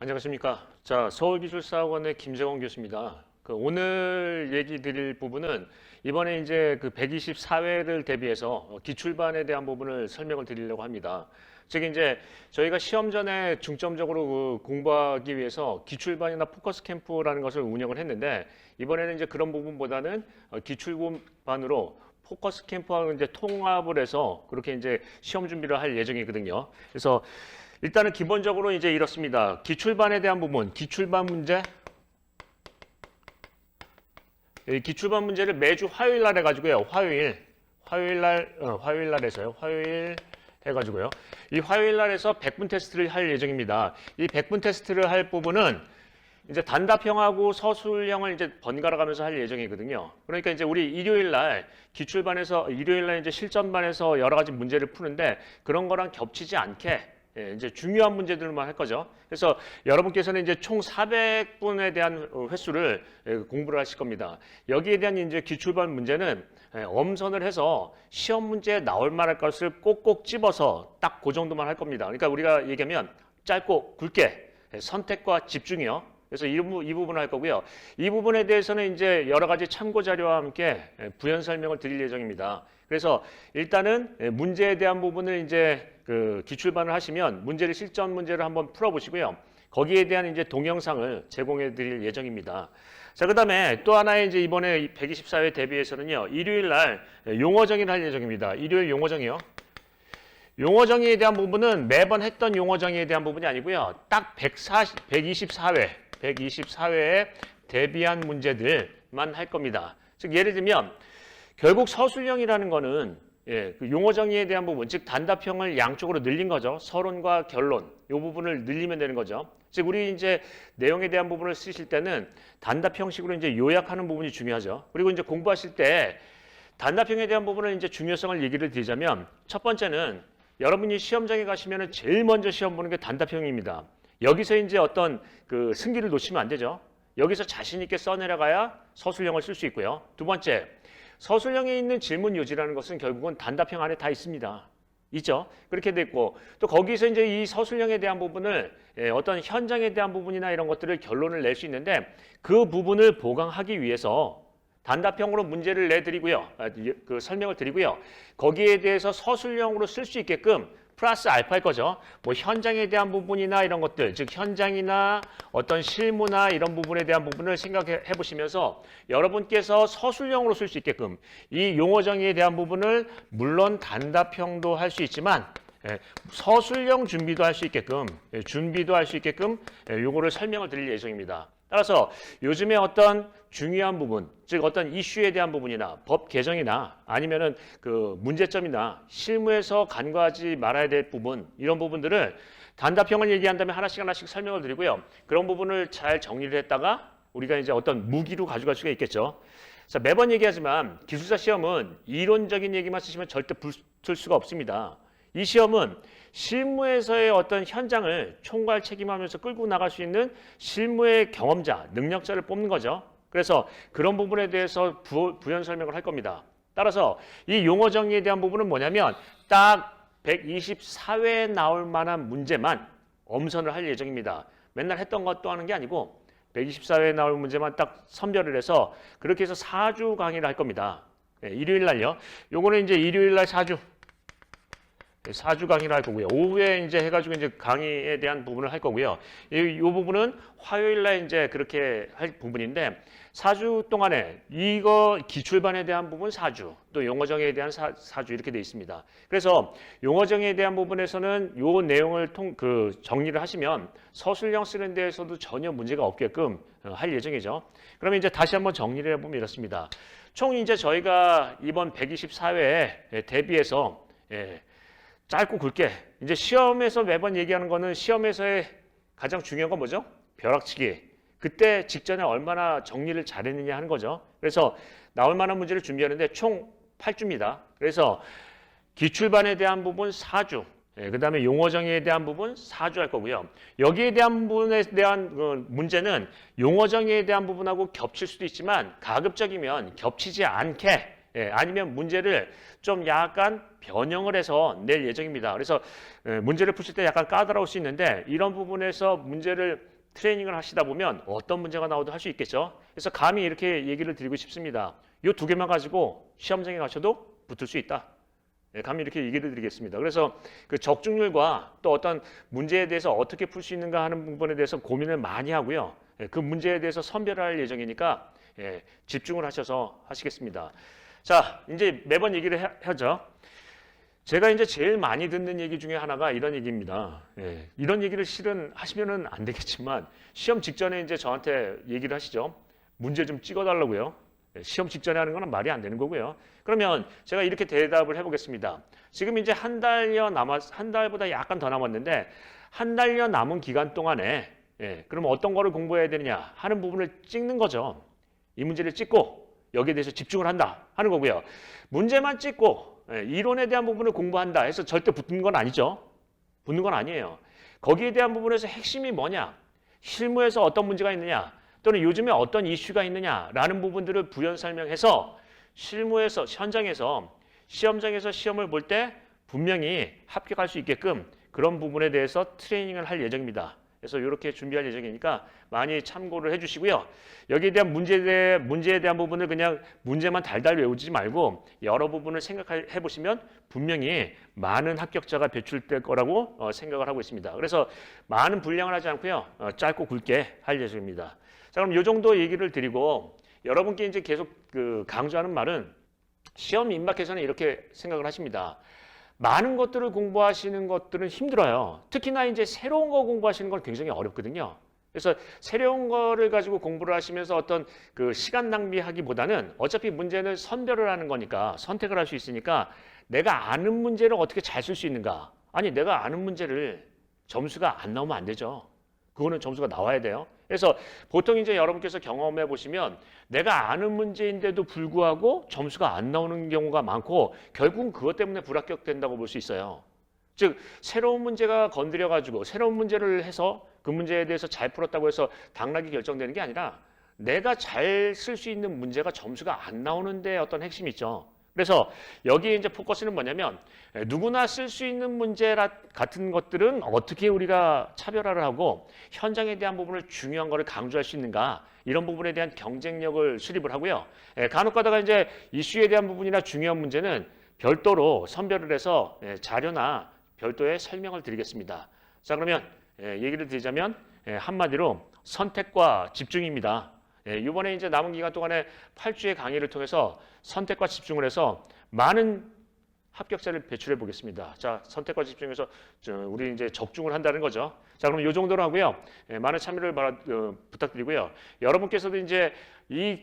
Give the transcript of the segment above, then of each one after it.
안녕하십니까. 자, 서울기술사학원의 김재원 교수입니다. 오늘 얘기 드릴 부분은 이번에 이제 124회를 대비해서 기출반에 대한 부분을 설명을 드리려고 합니다. 즉 이제 저희가 시험 전에 중점적으로 공부하기 위해서 기출반이나 포커스 캠프라는 것을 운영을 했는데, 이번에는 이제 그런 부분보다는 기출반으로 포커스 캠프하고 이제 통합을 해서 그렇게 이제 시험 준비를 할 예정이거든요. 그래서 일단은 기본적으로 이제 이렇습니다. 기출반에 대한 부분, 기출반 문제. 이 기출반 문제를 매주 화요일 날 해가지고요. 화요일 날 해서요. 화요일 해가지고요. 이 화요일 날에서 100분 테스트를 할 예정입니다. 이 100분 테스트를 할 부분은 이제 단답형하고 서술형을 이제 번갈아 가면서 할 예정이거든요. 그러니까 이제 우리 일요일 날 이제 실전반에서 여러 가지 문제를 푸는데 그런 거랑 겹치지 않게 이제 중요한 문제들만 할 거죠. 그래서 여러분께서는 이제 총 400분에 대한 횟수를 공부를 하실 겁니다. 여기에 대한 이제 기출반 문제는 엄선을 해서 시험 문제에 나올 만한 것을 꼭꼭 집어서 딱 그 정도만 할 겁니다. 그러니까 우리가 얘기하면 짧고 굵게 선택과 집중이요. 그래서 이 부분을 할 거고요. 이 부분에 대해서는 이제 여러 가지 참고 자료와 함께 부연 설명을 드릴 예정입니다. 그래서 일단은 문제에 대한 부분을 이제 기출반을 하시면 실전 문제를 한번 풀어보시고요. 거기에 대한 이제 동영상을 제공해 드릴 예정입니다. 자, 그 다음에 또 하나의 이제 이번에 124회 대비해서는요, 일요일 날 용어 정의를 할 예정입니다. 일요일 용어 정의요. 용어 정의에 대한 부분은 매번 했던 용어 정의에 대한 부분이 아니고요. 딱 124회에 대비한 문제들만 할 겁니다. 즉 예를 들면 결국 서술형이라는 거는 그 용어 정의에 대한 부분, 즉 단답형을 양쪽으로 늘린 거죠. 서론과 결론, 이 부분을 늘리면 되는 거죠. 즉 우리 이제 내용에 대한 부분을 쓰실 때는 단답 형식으로 이제 요약하는 부분이 중요하죠. 그리고 이제 공부하실 때 단답형에 대한 부분을 이제 중요성을 얘기를 드리자면, 첫 번째는 여러분이 시험장에 가시면은 제일 먼저 시험 보는 게 단답형입니다. 여기서 이제 어떤 승기를 놓치면 안 되죠. 여기서 자신 있게 써내려가야 서술형을 쓸 수 있고요. 두 번째, 서술형에 있는 질문 요지라는 것은 결국은 단답형 안에 다 있습니다. 있죠? 그렇게 됐고, 또 거기서 이제 이 서술형에 대한 부분을 어떤 현장에 대한 부분이나 이런 것들을 결론을 낼 수 있는데, 그 부분을 보강하기 위해서 단답형으로 문제를 내드리고요. 설명을 드리고요. 거기에 대해서 서술형으로 쓸 수 있게끔 플러스 알파일 거죠. 뭐 현장에 대한 부분이나 이런 것들, 즉 현장이나 어떤 실무나 이런 부분에 대한 부분을 생각해 보시면서 여러분께서 서술형으로 쓸 수 있게끔 이 용어 정의에 대한 부분을 물론 단답형도 할 수 있지만 서술형 준비도 할 수 있게끔 요거를 설명을 드릴 예정입니다. 따라서 요즘에 어떤 중요한 부분, 즉 어떤 이슈에 대한 부분이나 법 개정이나 아니면은 문제점이나 실무에서 간과하지 말아야 될 부분, 이런 부분들을 단답형을 얘기한다면 하나씩 설명을 드리고요. 그런 부분을 잘 정리를 했다가 우리가 이제 어떤 무기로 가져갈 수가 있겠죠. 자, 매번 얘기하지만 기술사 시험은 이론적인 얘기만 쓰시면 절대 붙을 수가 없습니다. 이 시험은 실무에서의 어떤 현장을 총괄 책임하면서 끌고 나갈 수 있는 실무의 경험자, 능력자를 뽑는 거죠. 그래서 그런 부분에 대해서 부연 설명을 할 겁니다. 따라서 이 용어 정의에 대한 부분은 뭐냐면 딱 124회에 나올 만한 문제만 엄선을 할 예정입니다. 맨날 했던 것도 하는 게 아니고 124회에 나올 문제만 딱 선별을 해서 그렇게 해서 4주 강의를 할 겁니다. 일요일 날요. 요거는 이제 일요일 날 4주 강의를 할 거고요. 오후에 이제 해가지고 이제 강의에 대한 부분을 할 거고요. 이 부분은 화요일 날 이제 그렇게 할 부분인데 4주 동안에 이거 기출반에 대한 부분 4주, 또 용어 정의에 대한 4주 이렇게 돼 있습니다. 그래서 용어 정의에 대한 부분에서는 요 내용을 정리를 하시면 서술형 쓰는 데에서도 전혀 문제가 없게끔 할 예정이죠. 그러면 이제 다시 한번 정리를 해보면 이렇습니다. 총 이제 저희가 이번 124회에 대비해서 짧고 굵게, 이제 시험에서 매번 얘기하는 거는 시험에서의 가장 중요한 건 뭐죠? 벼락치기. 그때 직전에 얼마나 정리를 잘했느냐 하는 거죠. 그래서 나올 만한 문제를 준비하는데 총 8주입니다. 그래서 기출반에 대한 부분 4주, 그 다음에 용어 정의에 대한 부분 4주 할 거고요. 여기에 대한 부분에 대한 문제는 용어 정의에 대한 부분하고 겹칠 수도 있지만 가급적이면 겹치지 않게, 아니면 문제를 좀 약간 변형을 해서 낼 예정입니다. 그래서 문제를 푸실 때 약간 까다로울 수 있는데 이런 부분에서 문제를 트레이닝을 하시다 보면 어떤 문제가 나오도 할 수 있겠죠. 그래서 감히 이렇게 얘기를 드리고 싶습니다. 이 두 개만 가지고 시험장에 가셔도 붙을 수 있다. 감히 이렇게 얘기를 드리겠습니다. 그래서 그 적중률과 또 어떤 문제에 대해서 어떻게 풀 수 있는가 하는 부분에 대해서 고민을 많이 하고요. 그 문제에 대해서 선별할 예정이니까 집중을 하셔서 하시겠습니다. 자, 이제 매번 얘기를 하죠. 제가 이제 제일 많이 듣는 얘기 중에 하나가 이런 얘기입니다. 이런 얘기를 실은 하시면은 안 되겠지만 시험 직전에 이제 저한테 얘기를 하시죠. 문제 좀 찍어달라고요. 시험 직전에 하는 거는 말이 안 되는 거고요. 그러면 제가 이렇게 대답을 해보겠습니다. 지금 이제 한 달보다 약간 더 남았는데 한 달여 남은 기간 동안에 그럼 어떤 거를 공부해야 되느냐 하는 부분을 찍는 거죠. 이 문제를 찍고 여기에 대해서 집중을 한다 하는 거고요. 문제만 찍고 이론에 대한 부분을 공부한다 해서 절대 붙는 건 아니죠. 붙는 건 아니에요. 거기에 대한 부분에서 핵심이 뭐냐, 실무에서 어떤 문제가 있느냐, 또는 요즘에 어떤 이슈가 있느냐라는 부분들을 부연 설명해서 실무에서, 현장에서, 시험장에서 시험을 볼 때 분명히 합격할 수 있게끔 그런 부분에 대해서 트레이닝을 할 예정입니다. 그래서 이렇게 준비할 예정이니까 많이 참고를 해주시고요. 여기에 대한 문제에 대한 부분을 그냥 문제만 달달 외우지 말고 여러 부분을 생각해 보시면 분명히 많은 합격자가 배출될 거라고 생각을 하고 있습니다. 그래서 많은 분량을 하지 않고요. 짧고 굵게 할 예정입니다. 자, 그럼 이 정도 얘기를 드리고 여러분께 이제 계속 강조하는 말은 시험 임박해서는 이렇게 생각을 하십니다. 많은 것들을 공부하시는 것들은 힘들어요. 특히나 이제 새로운 거 공부하시는 건 굉장히 어렵거든요. 그래서 새로운 거를 가지고 공부를 하시면서 어떤 그 시간 낭비하기보다는 어차피 문제는 선별을 하는 거니까 선택을 할 수 있으니까 내가 아는 문제를 어떻게 잘 쓸 수 있는가? 아니, 내가 아는 문제를 점수가 안 나오면 안 되죠. 그거는 점수가 나와야 돼요. 그래서 보통 이제 여러분께서 경험해 보시면 내가 아는 문제인데도 불구하고 점수가 안 나오는 경우가 많고 결국은 그것 때문에 불합격된다고 볼 수 있어요. 즉 새로운 문제가 건드려 가지고 새로운 문제를 해서 그 문제에 대해서 잘 풀었다고 해서 당락이 결정되는 게 아니라 내가 잘 쓸 수 있는 문제가 점수가 안 나오는데 어떤 핵심이 있죠. 그래서 여기에 이제 포커스는 뭐냐면 누구나 쓸 수 있는 문제 같은 것들은 어떻게 우리가 차별화를 하고 현장에 대한 부분을 중요한 거를 강조할 수 있는가 이런 부분에 대한 경쟁력을 수립을 하고요. 간혹 가다가 이제 이슈에 대한 부분이나 중요한 문제는 별도로 선별을 해서 자료나 별도의 설명을 드리겠습니다. 자, 그러면 얘기를 드리자면 한마디로 선택과 집중입니다. 이번에 이제 남은 기간 동안에 8주의 강의를 통해서 선택과 집중을 해서 많은 합격자를 배출해 보겠습니다. 자, 선택과 집중해서 우리 이제 적중을 한다는 거죠. 자, 그럼 이 정도로 하고요. 많은 참여를 부탁드리고요. 여러분께서도 이제 이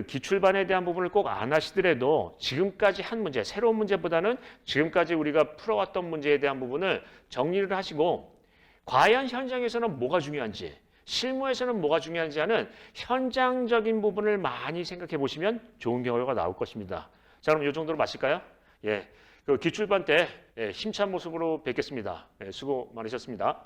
기출반에 대한 부분을 꼭 안 하시더라도 지금까지 한 문제, 새로운 문제보다는 지금까지 우리가 풀어왔던 문제에 대한 부분을 정리를 하시고 과연 현장에서는 뭐가 중요한지 실무에서는 뭐가 중요한지 하는 현장적인 부분을 많이 생각해 보시면 좋은 결과가 나올 것입니다. 자, 그럼 이 정도로 마실까요? 그 기출반 때 힘찬 모습으로 뵙겠습니다. 수고 많으셨습니다.